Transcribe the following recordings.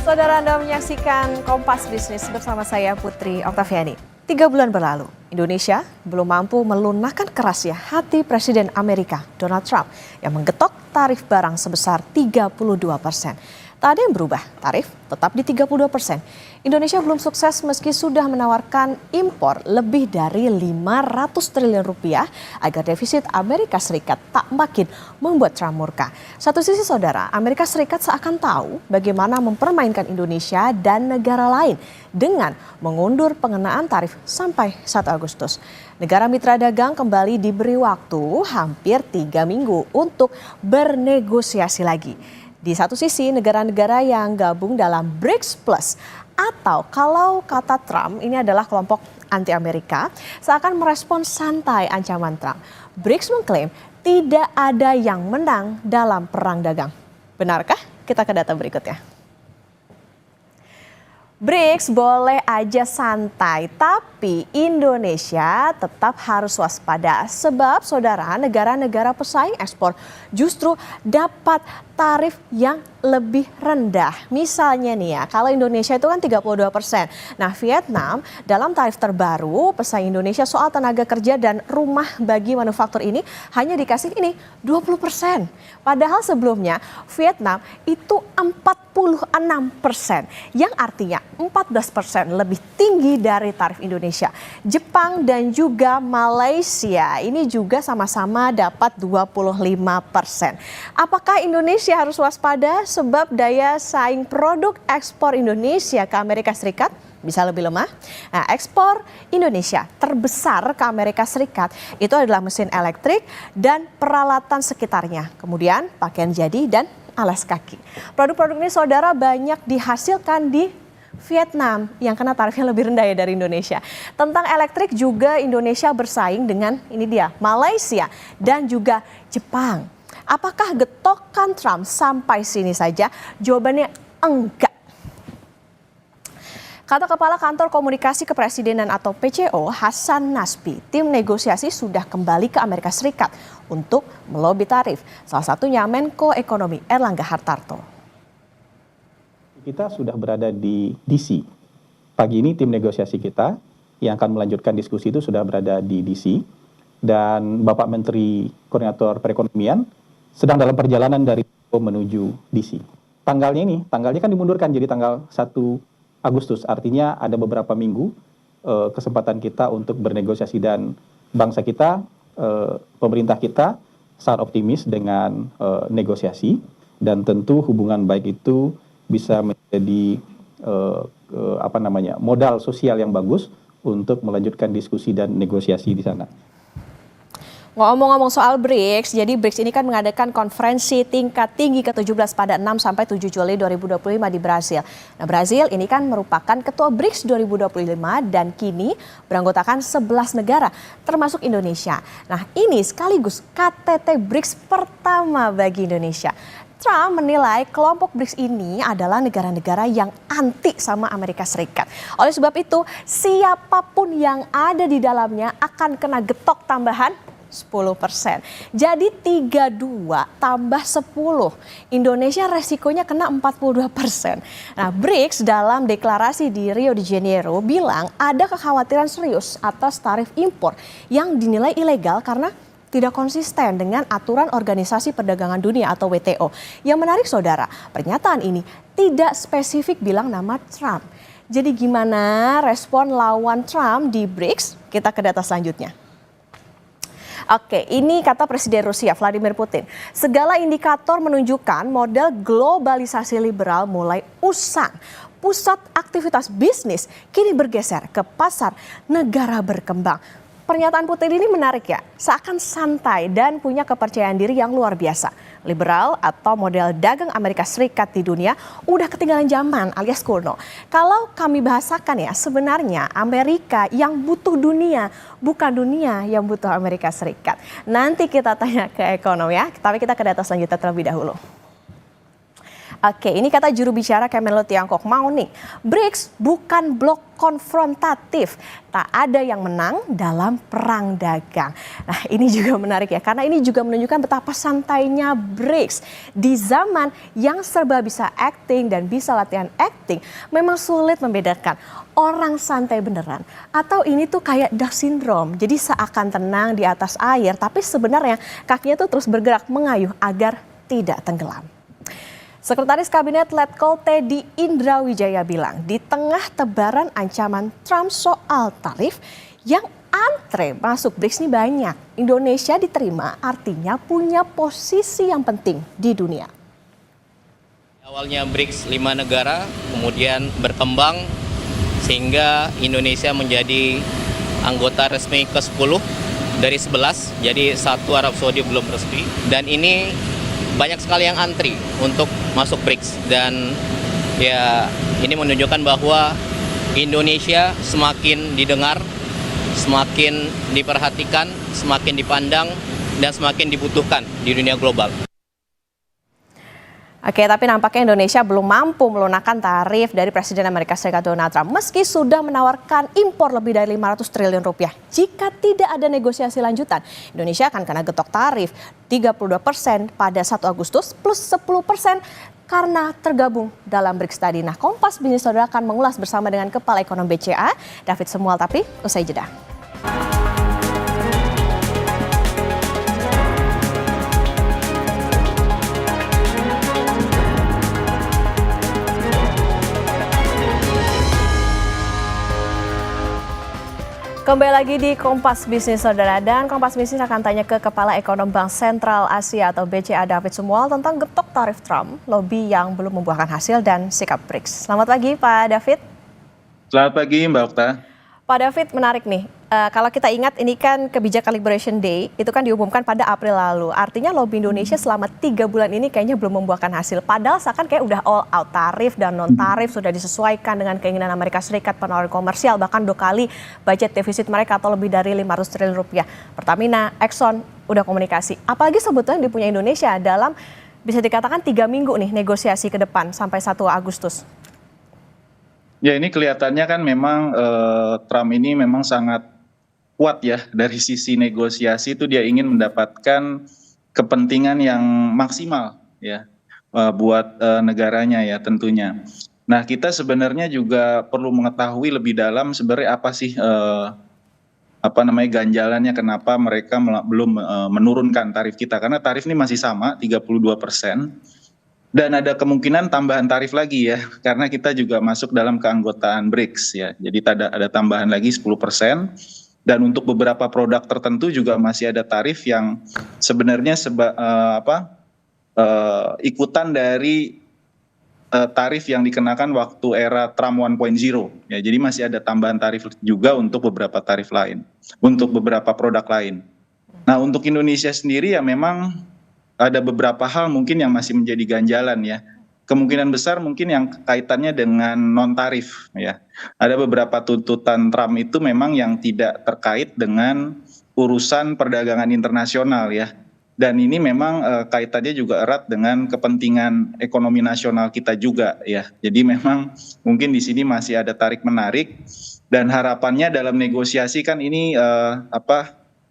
Saudara, Anda menyaksikan Kompas Bisnis bersama saya Putri Oktaviani. 3 bulan berlalu, Indonesia belum mampu melunakkan kerasnya hati Presiden Amerika Donald Trump yang menggetok tarif barang sebesar 32%. Tak ada yang berubah, tarif tetap di 32%. Indonesia belum sukses meski sudah menawarkan impor lebih dari 500 triliun rupiah agar defisit Amerika Serikat tak makin membuat Trump murka. Satu sisi saudara, Amerika Serikat seakan tahu bagaimana mempermainkan Indonesia dan negara lain dengan mengundur pengenaan tarif sampai 1 Agustus. Negara mitra dagang kembali diberi waktu hampir 3 minggu untuk bernegosiasi lagi. Di satu sisi, negara-negara yang gabung dalam BRICS Plus atau kalau kata Trump ini adalah kelompok anti-Amerika seakan merespon santai ancaman Trump. BRICS mengklaim tidak ada yang menang dalam perang dagang. Benarkah? Kita ke data berikutnya. BRICS boleh aja santai, tapi Indonesia tetap harus waspada. Sebab saudara, negara-negara pesaing ekspor justru dapat tarif yang lebih rendah. Misalnya nih ya, kalau Indonesia itu kan 32%. Nah, Vietnam dalam tarif terbaru pesaing Indonesia soal tenaga kerja dan rumah bagi manufaktur ini hanya dikasih ini 20%. Padahal sebelumnya Vietnam itu 46%, yang artinya 14% lebih tinggi dari tarif Indonesia. Jepang dan juga Malaysia ini juga sama-sama dapat 25%. Apakah Indonesia harus waspada sebab daya saing produk ekspor Indonesia ke Amerika Serikat bisa lebih lemah? Nah, ekspor Indonesia terbesar ke Amerika Serikat itu adalah mesin elektrik dan peralatan sekitarnya. Kemudian pakaian jadi dan alas kaki. Produk-produk ini saudara banyak dihasilkan di Vietnam yang kena tarifnya lebih rendah ya dari Indonesia. Tentang elektrik juga Indonesia bersaing dengan ini dia Malaysia dan juga Jepang. Apakah getokan Trump sampai sini saja? Jawabannya enggak. Kata Kepala Kantor Komunikasi Kepresidenan atau PCO, Hasan Nasbi, tim negosiasi sudah kembali ke Amerika Serikat untuk melobi tarif. Salah satunya Menko Ekonomi Erlangga Hartarto. Kita sudah berada di DC. Pagi ini tim negosiasi kita yang akan melanjutkan diskusi itu sudah berada di DC. Dan Bapak Menteri Koordinator Perekonomian sedang dalam perjalanan dari menuju DC. Tanggalnya kan dimundurkan jadi tanggal 1 Agustus, artinya ada beberapa minggu kesempatan kita untuk bernegosiasi dan bangsa kita, pemerintah kita sangat optimis dengan negosiasi dan tentu hubungan baik itu bisa menjadi modal sosial yang bagus untuk melanjutkan diskusi dan negosiasi di sana. Ngomong-ngomong soal BRICS, jadi BRICS ini kan mengadakan konferensi tingkat tinggi ke-17 pada 6 sampai 7 Juli 2025 di Brasil. Nah, Brasil ini kan merupakan ketua BRICS 2025 dan kini beranggotakan 11 negara termasuk Indonesia. Nah, ini sekaligus KTT BRICS pertama bagi Indonesia. Trump menilai kelompok BRICS ini adalah negara-negara yang anti sama Amerika Serikat. Oleh sebab itu, siapapun yang ada di dalamnya akan kena getok tambahan 10%. Jadi 32 tambah 10. Indonesia resikonya kena 42%. Nah, BRICS dalam deklarasi di Rio de Janeiro bilang ada kekhawatiran serius atas tarif impor yang dinilai ilegal karena tidak konsisten dengan aturan Organisasi Perdagangan Dunia atau WTO. Yang menarik saudara, pernyataan ini tidak spesifik bilang nama Trump. Jadi gimana respon lawan Trump di BRICS? Kita ke data selanjutnya. Oke, ini kata Presiden Rusia Vladimir Putin. Segala indikator menunjukkan model globalisasi liberal mulai usang. Pusat aktivitas bisnis kini bergeser ke pasar negara berkembang. Pernyataan Putin ini menarik ya, seakan santai dan punya kepercayaan diri yang luar biasa. Liberal atau model dagang Amerika Serikat di dunia udah ketinggalan zaman alias kuno. Kalau kami bahasakan ya, sebenarnya Amerika yang butuh dunia, bukan dunia yang butuh Amerika Serikat. Nanti kita tanya ke ekonom ya, tapi kita ke data selanjutnya terlebih dahulu. Oke, ini kata juru bicara Kemenlu Tiongkok Mao Ning. BRICS bukan blok konfrontatif. Tak ada yang menang dalam perang dagang. Nah, ini juga menarik ya, karena ini juga menunjukkan betapa santainya BRICS. Di zaman yang serba bisa acting dan bisa latihan acting, memang sulit membedakan orang santai beneran atau ini tuh kayak duck syndrome. Jadi seakan tenang di atas air, tapi sebenarnya kakinya tuh terus bergerak mengayuh agar tidak tenggelam. Sekretaris Kabinet Letkol Teddy Indrawijaya bilang, di tengah tebaran ancaman Trump soal tarif yang antre masuk BRICS ini banyak. Indonesia diterima artinya punya posisi yang penting di dunia. Awalnya BRICS 5 negara, kemudian berkembang sehingga Indonesia menjadi anggota resmi ke-10 dari 11, jadi satu Arab Saudi belum resmi. Dan ini banyak sekali yang antri untuk masuk BRICS, dan ya ini menunjukkan bahwa Indonesia semakin didengar, semakin diperhatikan, semakin dipandang, dan semakin dibutuhkan di dunia global. Oke, tapi nampaknya Indonesia belum mampu melunakkan tarif dari Presiden Amerika Serikat Donald Trump meski sudah menawarkan impor lebih dari 500 triliun rupiah. Jika tidak ada negosiasi lanjutan, Indonesia akan kena getok tarif 32% pada 1 Agustus plus 10% karena tergabung dalam BRICS tadi. Nah, Kompas Bisnis Saudara akan mengulas bersama dengan Kepala Ekonom BCA, David Semual, tapi usai jeda. Kembali lagi di Kompas Bisnis Saudara, dan Kompas Bisnis akan tanya ke Kepala Ekonom Bank Sentral Asia atau BCA David Semual tentang getok tarif Trump, lobi yang belum membuahkan hasil dan sikap BRICS. Selamat pagi Pak David. Selamat pagi Mbak Okta. Pak David, menarik nih. Kalau kita ingat ini kan kebijakan Liberation Day itu kan diumumkan pada April lalu. Artinya lobby Indonesia selama 3 bulan ini kayaknya belum membuahkan hasil. Padahal seakan kayak udah all out, tarif dan non tarif sudah disesuaikan dengan keinginan Amerika Serikat, penawaran komersial, bahkan 2 kali budget defisit mereka atau lebih dari 500 triliun rupiah. Pertamina, Exxon udah komunikasi. Apalagi sebetulnya dipunya Indonesia dalam bisa dikatakan 3 minggu nih negosiasi ke depan sampai 1 Agustus. Ya, ini kelihatannya kan memang Trump ini memang sangat kuat ya dari sisi negosiasi, itu dia ingin mendapatkan kepentingan yang maksimal ya buat negaranya ya tentunya. Nah, kita sebenarnya juga perlu mengetahui lebih dalam sebenarnya apa sih ganjalannya, kenapa mereka belum menurunkan tarif kita, karena tarif ini masih sama 32%. Dan ada kemungkinan tambahan tarif lagi ya, karena kita juga masuk dalam keanggotaan BRICS ya. Jadi ada tambahan lagi 10%. Dan untuk beberapa produk tertentu juga masih ada tarif yang sebenarnya ikutan dari tarif yang dikenakan waktu era Trump 1.0 ya. Jadi masih ada tambahan tarif juga untuk beberapa tarif lain, untuk beberapa produk lain. Nah, untuk Indonesia sendiri ya memang ada beberapa hal mungkin yang masih menjadi ganjalan ya. Kemungkinan besar mungkin yang kaitannya dengan non tarif ya. Ada beberapa tuntutan Trump itu memang yang tidak terkait dengan urusan perdagangan internasional ya. Dan ini memang kaitannya juga erat dengan kepentingan ekonomi nasional kita juga ya. Jadi memang mungkin di sini masih ada tarik menarik, dan harapannya dalam negosiasi kan ini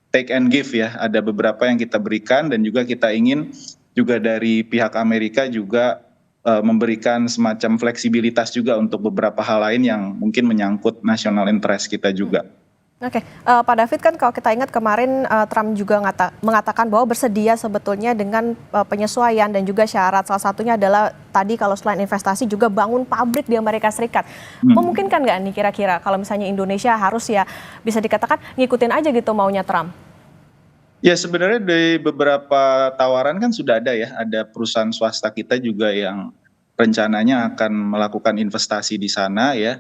take and give ya, ada beberapa yang kita berikan, dan juga kita ingin juga dari pihak Amerika juga memberikan semacam fleksibilitas juga untuk beberapa hal lain yang mungkin menyangkut national interest kita juga. Oke, Pak David, kan kalau kita ingat kemarin Trump juga mengatakan bahwa bersedia sebetulnya dengan penyesuaian dan juga syarat, salah satunya adalah tadi kalau selain investasi juga bangun pabrik di Amerika Serikat. Memungkinkan nggak nih kira-kira kalau misalnya Indonesia harus ya bisa dikatakan ngikutin aja gitu maunya Trump? Ya, sebenarnya dari beberapa tawaran kan sudah ada ya, ada perusahaan swasta kita juga yang rencananya akan melakukan investasi di sana ya.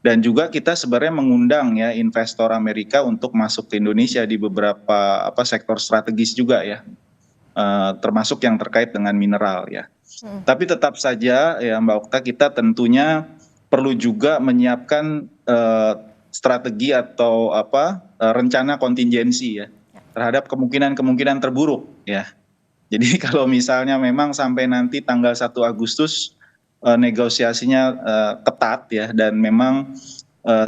Dan juga kita sebenarnya mengundang ya investor Amerika untuk masuk ke Indonesia di beberapa sektor strategis juga ya, termasuk yang terkait dengan mineral ya. Tapi tetap saja ya Mbak Okta, kita tentunya perlu juga menyiapkan strategi atau rencana kontingensi ya terhadap kemungkinan terburuk ya. Jadi kalau misalnya memang sampai nanti tanggal 1 Agustus negosiasinya ketat ya, dan memang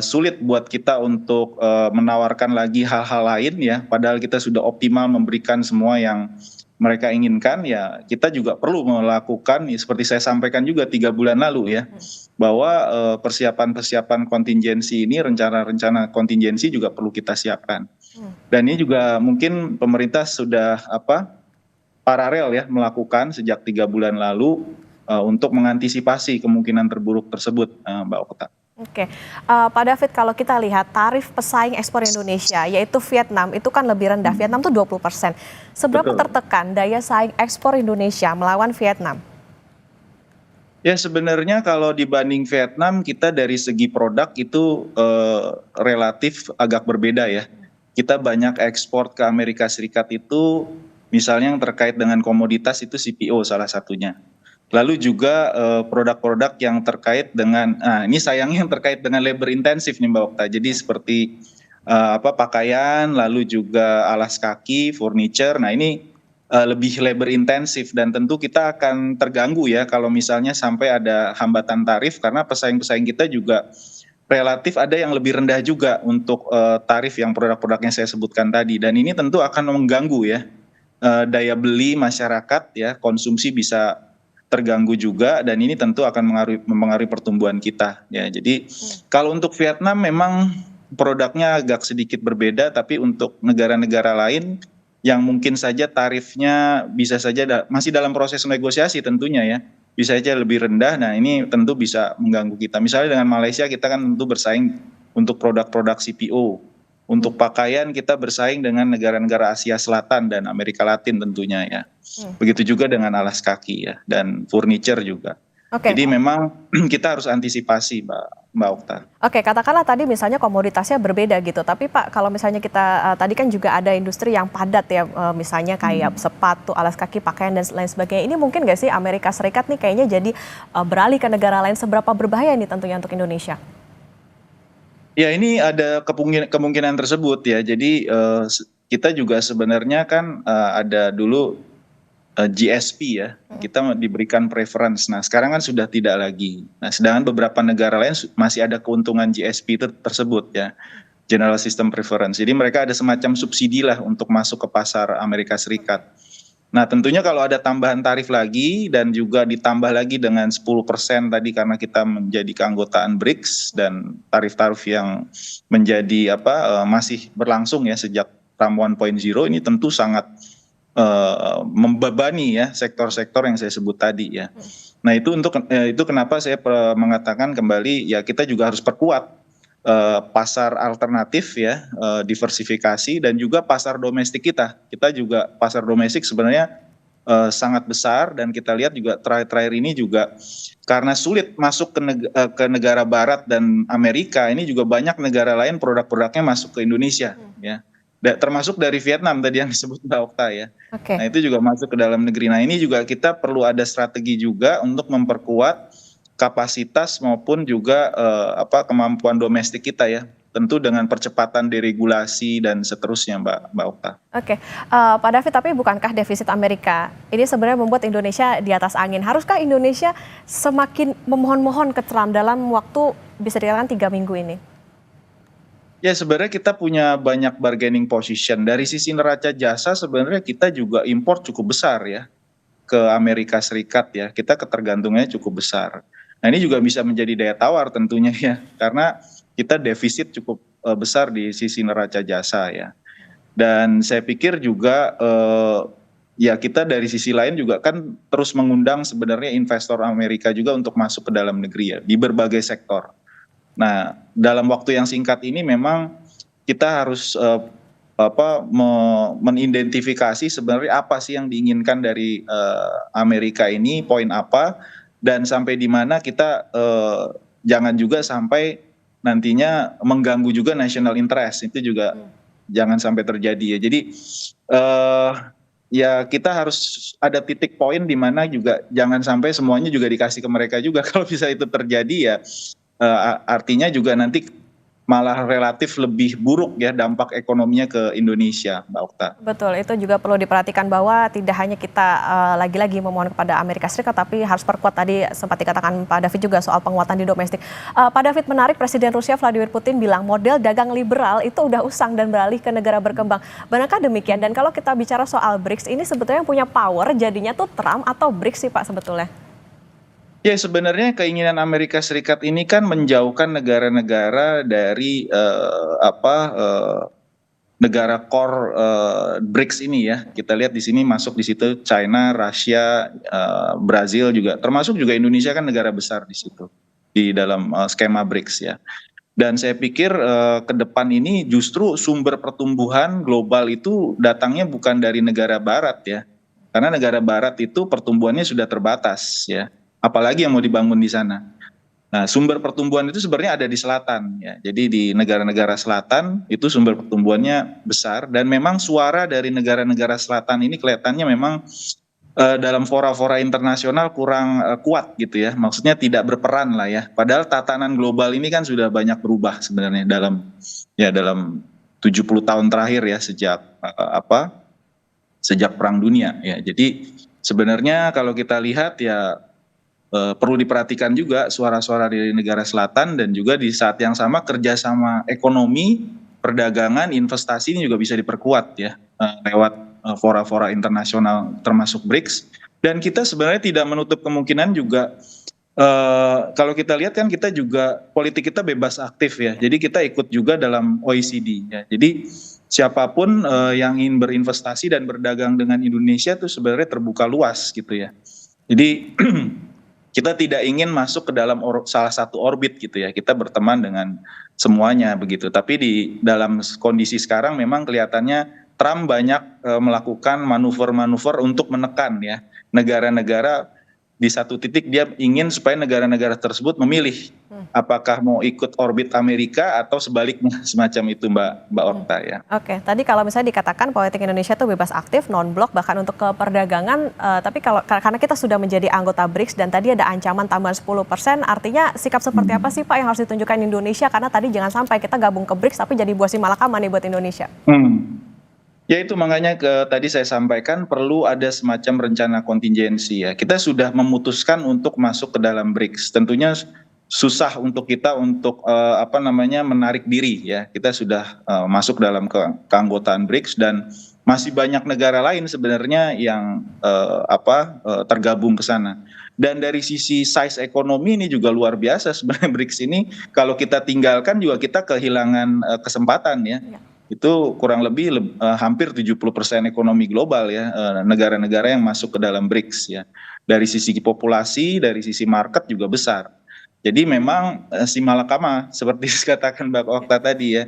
sulit buat kita untuk menawarkan lagi hal-hal lain ya, padahal kita sudah optimal memberikan semua yang mereka inginkan, ya kita juga perlu melakukan seperti saya sampaikan juga 3 bulan lalu ya, bahwa persiapan-persiapan kontingensi ini, rencana-rencana kontingensi juga perlu kita siapkan. Dan ini juga mungkin pemerintah sudah paralel ya melakukan sejak 3 bulan lalu untuk mengantisipasi kemungkinan terburuk tersebut, Mbak Okta. Oke, Pak David, kalau kita lihat tarif pesaing ekspor Indonesia, yaitu Vietnam, itu kan lebih rendah. Vietnam tuh 20%. Seberapa Betul. tertekan daya saing ekspor Indonesia melawan Vietnam? Ya sebenarnya kalau dibanding Vietnam, kita dari segi produk itu relatif agak berbeda ya. Kita banyak ekspor ke Amerika Serikat itu, misalnya yang terkait dengan komoditas itu CPO salah satunya. Lalu juga produk-produk yang terkait dengan, ini sayangnya yang terkait dengan labor intensif nih Mbak Okta. Jadi seperti pakaian, lalu juga alas kaki, furniture. Nah ini lebih labor intensif, dan tentu kita akan terganggu ya kalau misalnya sampai ada hambatan tarif, karena pesaing-pesaing kita juga relatif ada yang lebih rendah juga untuk tarif yang produk-produknya saya sebutkan tadi, dan ini tentu akan mengganggu ya daya beli masyarakat ya, konsumsi bisa terganggu juga, dan ini tentu akan mempengaruhi pertumbuhan kita ya. Jadi kalau untuk Vietnam memang produknya agak sedikit berbeda, tapi untuk negara-negara lain yang mungkin saja tarifnya bisa saja masih dalam proses negosiasi tentunya ya, bisa saja lebih rendah. Nah ini tentu bisa mengganggu kita. Misalnya dengan Malaysia kita kan tentu bersaing untuk produk-produk CPO. Untuk pakaian kita bersaing dengan negara-negara Asia Selatan dan Amerika Latin tentunya ya. Begitu juga dengan alas kaki ya, dan furniture juga. Oke. Jadi memang kita harus antisipasi Mbak Okta. Oke, katakanlah tadi misalnya komoditasnya berbeda gitu, tapi Pak kalau misalnya kita tadi kan juga ada industri yang padat ya, misalnya kayak sepatu, alas kaki, pakaian dan lain sebagainya. Ini mungkin nggak sih Amerika Serikat nih kayaknya jadi beralih ke negara lain, seberapa berbahaya ini tentunya untuk Indonesia? Ya ini ada kemungkinan tersebut ya. Jadi kita juga sebenarnya kan ada dulu GSP ya, kita diberikan preference. Nah sekarang kan sudah tidak lagi. Nah sedangkan beberapa negara lain masih ada keuntungan GSP tersebut ya, General System Preference. Jadi mereka ada semacam subsidi lah untuk masuk ke pasar Amerika Serikat. Nah tentunya kalau ada tambahan tarif lagi dan juga ditambah lagi dengan 10% tadi karena kita menjadi keanggotaan BRICS, dan tarif-tarif yang menjadi masih berlangsung ya sejak Trump 1.0, ini tentu sangat membebani ya sektor-sektor yang saya sebut tadi ya. Nah itu kenapa saya mengatakan kembali ya, kita juga harus perkuat pasar alternatif ya, diversifikasi, dan juga pasar domestik kita. Kita juga pasar domestik sebenarnya sangat besar, dan kita lihat juga terakhir ini juga karena sulit masuk ke negara barat dan Amerika, ini juga banyak negara lain produk-produknya masuk ke Indonesia ya. Termasuk dari Vietnam tadi yang disebut Mbak Okta ya. Oke. Nah itu juga masuk ke dalam negeri. Nah ini juga kita perlu ada strategi juga untuk memperkuat kapasitas maupun juga kemampuan domestik kita ya, tentu dengan percepatan deregulasi dan seterusnya Mbak Okta. Oke, Pak David, tapi bukankah defisit Amerika ini sebenarnya membuat Indonesia di atas angin? Haruskah Indonesia semakin memohon-mohon ke Trump dalam waktu bisa dikatakan 3 minggu ini? Ya sebenarnya kita punya banyak bargaining position. Dari sisi neraca jasa sebenarnya kita juga impor cukup besar ya ke Amerika Serikat ya. Kita ketergantungannya cukup besar. Nah ini juga bisa menjadi daya tawar tentunya ya, karena kita defisit cukup besar di sisi neraca jasa ya. Dan saya pikir juga ya kita dari sisi lain juga kan terus mengundang sebenarnya investor Amerika juga untuk masuk ke dalam negeri ya, di berbagai sektor. Nah dalam waktu yang singkat ini memang kita harus mengidentifikasi sebenarnya apa sih yang diinginkan dari Amerika ini, poin apa, dan sampai di mana kita jangan juga sampai nantinya mengganggu juga national interest, itu juga jangan sampai terjadi ya. Jadi ya kita harus ada titik poin di mana juga jangan sampai semuanya juga dikasih ke mereka juga. Kalau bisa itu terjadi ya artinya juga nanti malah relatif lebih buruk ya dampak ekonominya ke Indonesia, Mbak Okta. Betul, itu juga perlu diperhatikan bahwa tidak hanya kita lagi-lagi memohon kepada Amerika Serikat, tapi harus perkuat tadi sempat dikatakan Pak David juga soal penguatan di domestik. Pak David, menarik Presiden Rusia Vladimir Putin bilang model dagang liberal itu udah usang dan beralih ke negara berkembang. Benarkah demikian? Dan kalau kita bicara soal BRICS, ini sebetulnya yang punya power jadinya tuh Trump atau BRICS sih Pak sebetulnya? Ya sebenarnya keinginan Amerika Serikat ini kan menjauhkan negara-negara dari negara core BRICS ini ya. Kita lihat di sini masuk di situ China, Rusia, Brazil juga, termasuk juga Indonesia kan negara besar di situ di dalam skema BRICS ya. Dan saya pikir ke depan ini justru sumber pertumbuhan global itu datangnya bukan dari negara barat ya. Karena negara barat itu pertumbuhannya sudah terbatas ya. Apalagi yang mau dibangun di sana. Nah, sumber pertumbuhan itu sebenarnya ada di selatan ya. Jadi di negara-negara selatan itu sumber pertumbuhannya besar dan memang suara dari negara-negara selatan ini kelihatannya memang dalam fora-fora internasional kurang kuat gitu ya. Maksudnya tidak berperan lah ya. Padahal tatanan global ini kan sudah banyak berubah sebenarnya dalam 70 tahun terakhir ya sejak Perang Dunia ya. Jadi sebenarnya kalau kita lihat ya perlu diperhatikan juga suara-suara dari negara selatan dan juga di saat yang sama kerjasama ekonomi, perdagangan, investasi ini juga bisa diperkuat ya lewat fora-fora internasional termasuk BRICS. Dan kita sebenarnya tidak menutup kemungkinan juga kalau kita lihat kan kita juga politik kita bebas aktif ya. Jadi kita ikut juga dalam OECD ya. Jadi siapapun yang ingin berinvestasi dan berdagang dengan Indonesia itu sebenarnya terbuka luas gitu ya. Jadi kita tidak ingin masuk ke dalam salah satu orbit gitu ya. Kita berteman dengan semuanya begitu. Tapi di dalam kondisi sekarang memang kelihatannya Trump banyak melakukan manuver-manuver untuk menekan ya negara-negara. Di satu titik dia ingin supaya negara-negara tersebut memilih apakah mau ikut orbit Amerika atau sebaliknya semacam itu Mbak Okta ya. Oke, tadi kalau misalnya dikatakan politik Indonesia itu bebas aktif, non-blok bahkan untuk ke perdagangan, tapi karena kita sudah menjadi anggota BRICS dan tadi ada ancaman tambahan 10%, artinya sikap seperti apa sih Pak yang harus ditunjukkan Indonesia? Karena tadi jangan sampai kita gabung ke BRICS tapi jadi buah si malakama nih buat Indonesia. Ya itu makanya tadi saya sampaikan perlu ada semacam rencana kontingensi ya. Kita sudah memutuskan untuk masuk ke dalam BRICS. Tentunya susah untuk kita untuk menarik diri ya. Kita sudah masuk dalam keanggotaan BRICS dan masih banyak negara lain sebenarnya yang tergabung ke sana. Dan dari sisi size ekonomi ini juga luar biasa sebenarnya BRICS ini. Kalau kita tinggalkan juga kita kehilangan kesempatan ya. Itu kurang lebih hampir 70% ekonomi global ya, negara-negara yang masuk ke dalam BRICS ya. Dari sisi populasi, dari sisi market juga besar. Jadi memang si malakama seperti dikatakan Mbak Okta tadi ya.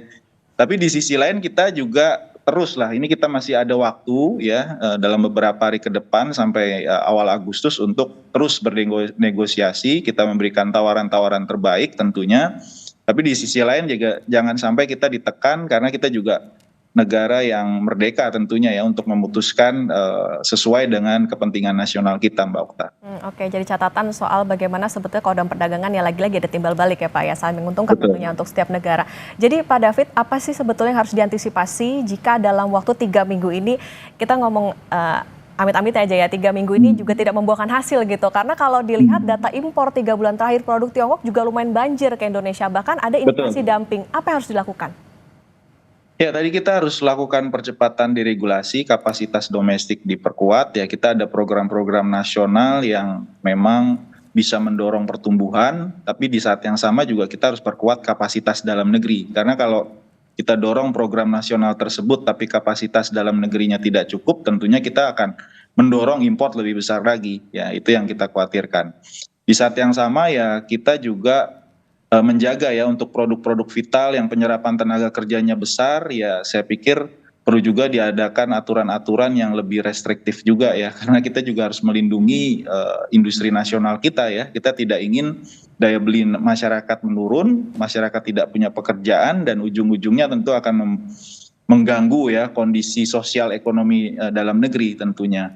Tapi di sisi lain kita juga terus lah, ini kita masih ada waktu ya dalam beberapa hari ke depan sampai awal Agustus untuk terus bernegosiasi, kita memberikan tawaran-tawaran terbaik tentunya. Tapi di sisi lain juga jangan sampai kita ditekan karena kita juga negara yang merdeka tentunya ya untuk memutuskan sesuai dengan kepentingan nasional kita Mbak Okta. Oke, jadi catatan soal bagaimana sebetulnya kalau dalam perdagangan ya lagi-lagi ada timbal balik ya Pak ya, saling menguntungkan tentunya untuk setiap negara. Jadi Pak David, apa sih sebetulnya yang harus diantisipasi jika dalam waktu 3 minggu ini kita ngomong amit-amit aja ya 3 minggu ini juga tidak membuahkan hasil gitu, karena kalau dilihat data impor 3 bulan terakhir produk Tiongkok juga lumayan banjir ke Indonesia, bahkan ada indikasi dumping. Apa yang harus dilakukan? Ya tadi kita harus lakukan percepatan deregulasi, kapasitas domestik diperkuat ya, kita ada program-program nasional yang memang bisa mendorong pertumbuhan, tapi di saat yang sama juga kita harus perkuat kapasitas dalam negeri, karena kalau kita dorong program nasional tersebut tapi kapasitas dalam negerinya tidak cukup, tentunya kita akan mendorong import lebih besar lagi ya, itu yang kita khawatirkan. Di saat yang sama ya kita juga menjaga ya untuk produk-produk vital yang penyerapan tenaga kerjanya besar ya, saya pikir perlu juga diadakan aturan-aturan yang lebih restriktif juga ya, karena kita juga harus melindungi industri nasional kita ya. Kita tidak ingin daya beli masyarakat menurun, masyarakat tidak punya pekerjaan, dan ujung-ujungnya tentu akan mengganggu ya kondisi sosial ekonomi dalam negeri tentunya.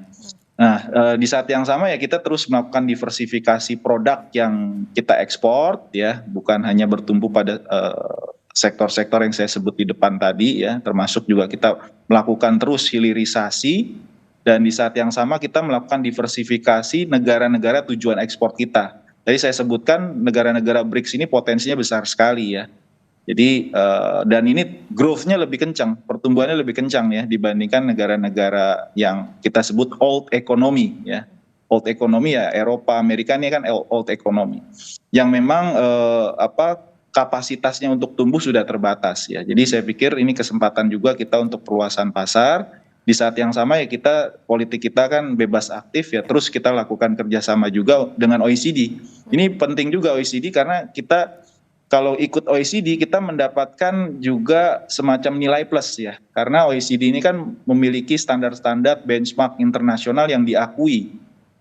Nah, di saat yang sama ya kita terus melakukan diversifikasi produk yang kita ekspor ya, bukan hanya bertumpu pada sektor-sektor yang saya sebut di depan tadi ya, termasuk juga kita melakukan terus hilirisasi, dan di saat yang sama kita melakukan diversifikasi negara-negara tujuan ekspor kita. Jadi saya sebutkan negara-negara BRICS ini potensinya besar sekali ya. Jadi dan ini growth-nya lebih kencang, pertumbuhannya lebih kencang ya dibandingkan negara-negara yang kita sebut old economy ya. Old economy ya Eropa, Amerika ini kan old economy. Yang memang kapasitasnya untuk tumbuh sudah terbatas ya. Jadi saya pikir ini kesempatan juga kita untuk perluasan pasar. Di saat yang sama ya politik kita kan bebas aktif ya, terus kita lakukan kerjasama juga dengan OECD. Ini penting juga OECD karena kita kalau ikut OECD kita mendapatkan juga semacam nilai plus ya, karena OECD ini kan memiliki standar-standar benchmark internasional yang diakui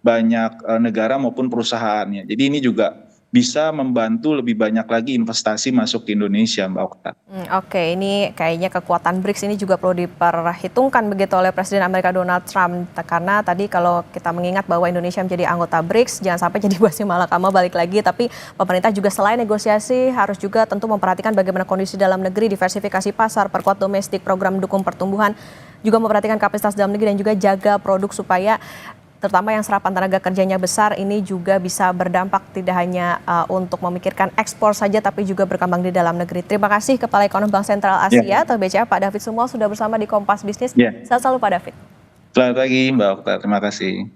banyak negara maupun perusahaannya. Jadi ini juga bisa membantu lebih banyak lagi investasi masuk ke Indonesia, Mbak Okta. Oke, ini kayaknya kekuatan BRICS ini juga perlu diperhitungkan begitu oleh Presiden Amerika Donald Trump. Karena tadi kalau kita mengingat bahwa Indonesia menjadi anggota BRICS, jangan sampai jadi buah si malakama balik lagi. Tapi pemerintah juga selain negosiasi harus juga tentu memperhatikan bagaimana kondisi dalam negeri, diversifikasi pasar, perkuat domestik, program dukung pertumbuhan, juga memperhatikan kapasitas dalam negeri dan juga jaga produk supaya terutama yang serapan tenaga kerjanya besar ini juga bisa berdampak tidak hanya untuk memikirkan ekspor saja tapi juga berkembang di dalam negeri. Terima kasih Kepala Ekonom Bank Sentral Asia atau BCA Pak David Sumual sudah bersama di Kompas Bisnis. Sehat selalu Pak David. Selamat pagi Mbak Okta, terima kasih.